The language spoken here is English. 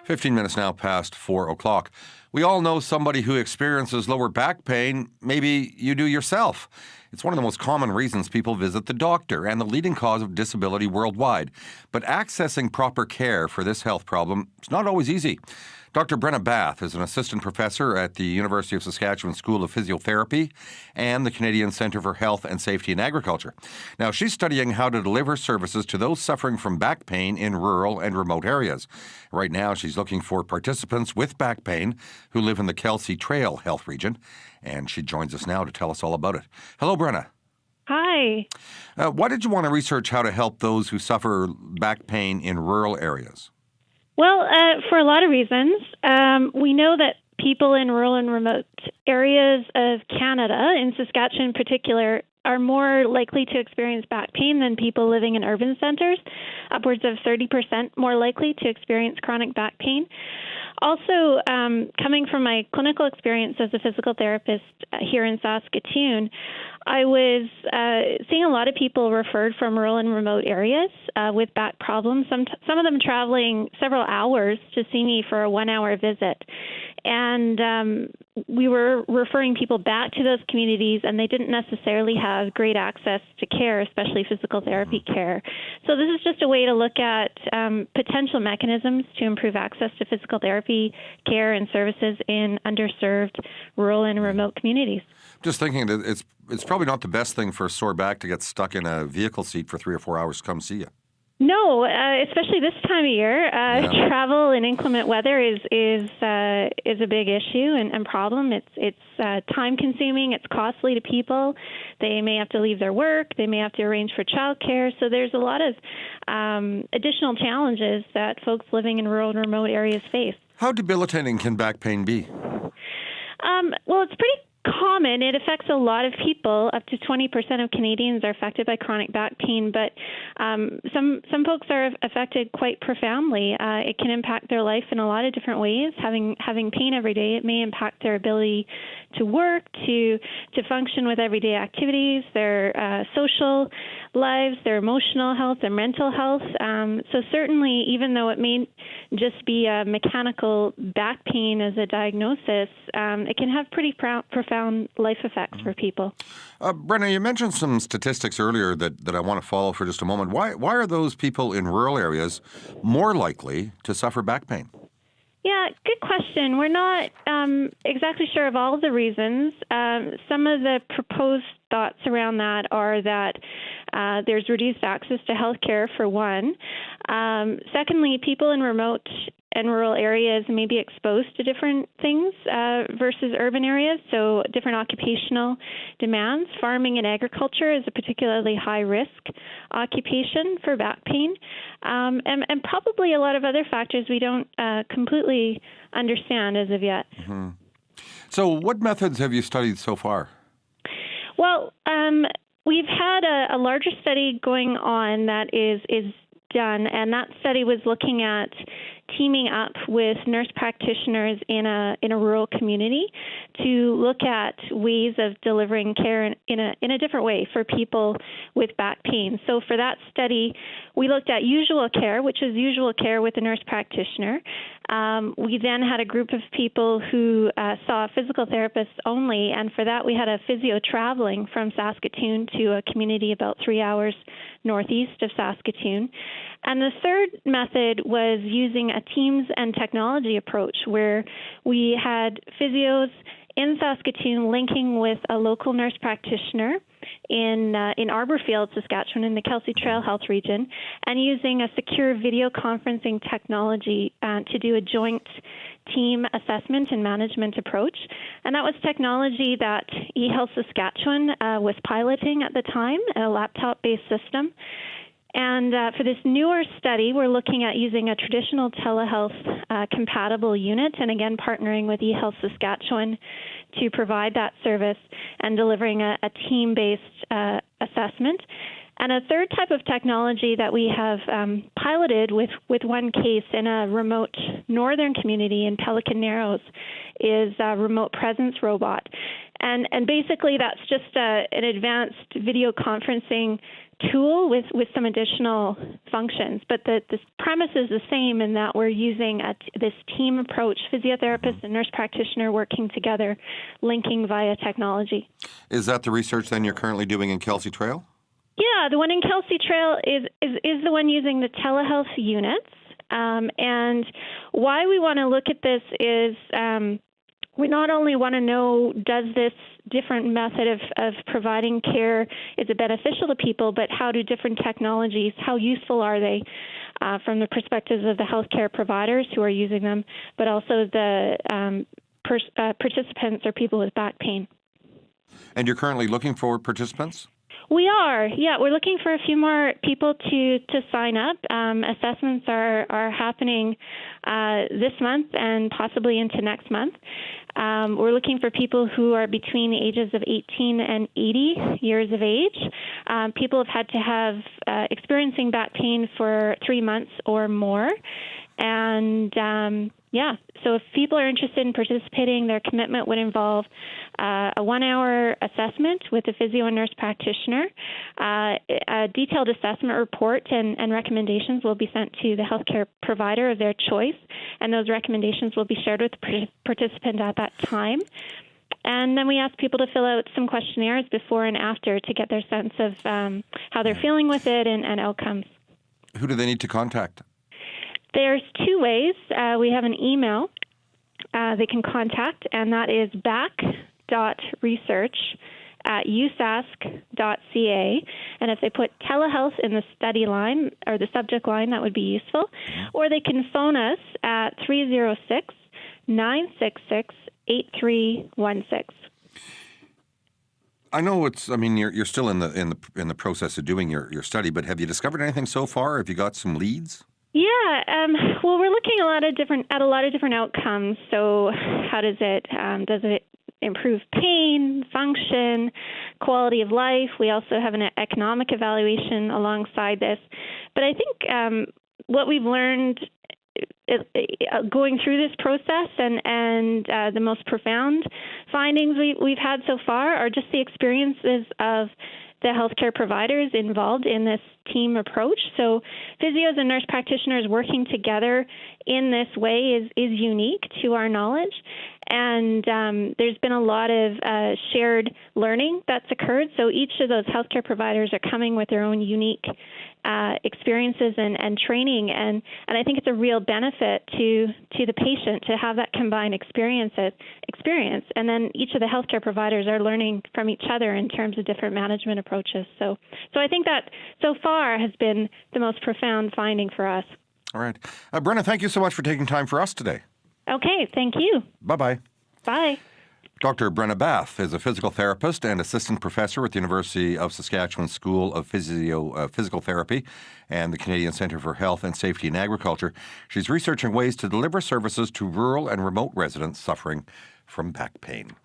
15 minutes now past 4 o'clock. We all know somebody who experiences lower back pain. Maybe you do yourself. It's one of the most common reasons people visit the doctor and the leading cause of disability worldwide. But accessing proper care for this health problem is not always easy. Dr. Brenna Bath is an assistant professor at the University of Saskatchewan School of Physiotherapy and the Canadian Centre for Health and Safety in Agriculture. Now, she's studying how to deliver services to those suffering from back pain in rural and remote areas. Right now, she's looking for participants with back pain who live in the Kelsey Trail Health Region, and she joins us now to tell us all about it. Hello, Brenna. Hi. Why did you want to research how to help those who suffer back pain in rural areas? Well, for a lot of reasons. We know that people in rural and remote areas of Canada, in Saskatchewan in particular, are more likely to experience back pain than people living in urban centers, upwards of 30% more likely to experience chronic back pain. Also, coming from my clinical experience as a physical therapist here in Saskatoon, I was seeing a lot of people referred from rural and remote areas with back problems, some of them traveling several hours to see me for a 1-hour visit. And we were referring people back to those communities, and they didn't necessarily have great access to care, especially physical therapy care. So this is just a way to look at potential mechanisms to improve access to physical therapy care and services in underserved rural and remote communities. Just thinking that it's probably not the best thing for a sore back to get stuck in a vehicle seat for 3 or 4 hours to come see you. No, especially this time of year. Travel in inclement weather is a big issue and problem. It's time consuming. It's costly to people. They may have to leave their work. They may have to arrange for childcare. So there's a lot of additional challenges that folks living in rural and remote areas face. How debilitating can back pain be? Well, it's pretty common. It affects a lot of people. Up to 20% of Canadians are affected by chronic back pain, but some folks are affected quite profoundly. It can impact their life in a lot of different ways. Having pain every day, it may impact their ability to work, to function with everyday activities, their social lives, their emotional health, their mental health. So certainly, even though it may just be a mechanical back pain as a diagnosis, it can have pretty profound life effects for people. Brenna, you mentioned some statistics earlier that I want to follow for just a moment. Why are those people in rural areas more likely to suffer back pain? Yeah, good question. We're not exactly sure of all of the reasons. Some of the proposed thoughts around that are that there's reduced access to health care, for one. Secondly, people in remote and rural areas may be exposed to different things versus urban areas, so different occupational demands. Farming and agriculture is a particularly high-risk occupation for back pain, and probably a lot of other factors we don't completely understand as of yet. Mm-hmm. So what methods have you studied so far? Well, we've had a larger study going on that is done, and that study was looking at teaming up with nurse practitioners in a rural community to look at ways of delivering care in a different way for people with back pain. So for that study, we looked at usual care, which is usual care with a nurse practitioner. We then had a group of people who saw physical therapists only, and for that we had a physio traveling from Saskatoon to a community about 3 hours northeast of Saskatoon. And the third method was using a teams and technology approach where we had physios in Saskatoon linking with a local nurse practitioner in Arborfield, Saskatchewan, in the Kelsey Trail Health Region, and using a secure video conferencing technology to do a joint team assessment and management approach. And that was technology that eHealth Saskatchewan was piloting at the time, a laptop-based system. And for this newer study, we're looking at using a traditional telehealth compatible unit, and again, partnering with eHealth Saskatchewan to provide that service and delivering a team-based assessment. And a third type of technology that we have piloted with one case in a remote northern community in Pelican Narrows is a remote presence robot. And basically that's just an advanced video conferencing tool with some additional functions. But the premise is the same in that we're using this team approach, physiotherapist and nurse practitioner working together, linking via technology. Is that the research then you're currently doing in Kelsey Trail? Yeah, the one in Kelsey Trail is the one using the telehealth units. And why we want to look at this is we not only want to know, does this different method of providing care, is it beneficial to people, but how do different technologies, how useful are they from the perspectives of the healthcare providers who are using them, but also the participants or people with back pain. And you're currently looking for participants? We are, yeah. We're looking for a few more people to sign up. Assessments are happening this month and possibly into next month. We're looking for people who are between the ages of 18 and 80 years of age. People have had to have experiencing back pain for 3 months or more. And so if people are interested in participating, their commitment would involve a 1-hour assessment with a physio and nurse practitioner. A detailed assessment report and recommendations will be sent to the healthcare provider of their choice, and those recommendations will be shared with the participant at that time. And then we ask people to fill out some questionnaires before and after to get their sense of how they're feeling with it and outcomes. Who do they need to contact? There's 2 ways. We have an email they can contact, and that is back.research@usask.ca. And if they put telehealth in the study line or the subject line, that would be useful. Or they can phone us at 306-966-8316. I know you're still in the process of doing your study, but have you discovered anything so far? Have you got some leads? Yeah, well, we're looking at a lot of different outcomes. So, how does it improve pain, function, quality of life? We also have an economic evaluation alongside this. But I think what we've learned going through this process and the most profound findings we've had so far are just the experiences of the healthcare providers involved in this team approach. So physios and nurse practitioners working together in this way is unique to our knowledge. And there's been a lot of shared learning that's occurred. So each of those healthcare providers are coming with their own unique experiences and training. And I think it's a real benefit to the patient to have that combined experience. And then each of the healthcare providers are learning from each other in terms of different management approaches. So I think that so far has been the most profound finding for us. All right. Brenna, thank you so much for taking time for us today. Okay, thank you. Bye-bye. Bye. Dr. Brenna Bath is a physical therapist and assistant professor at the University of Saskatchewan School of Physical Therapy and the Canadian Centre for Health and Safety in Agriculture. She's researching ways to deliver services to rural and remote residents suffering from back pain.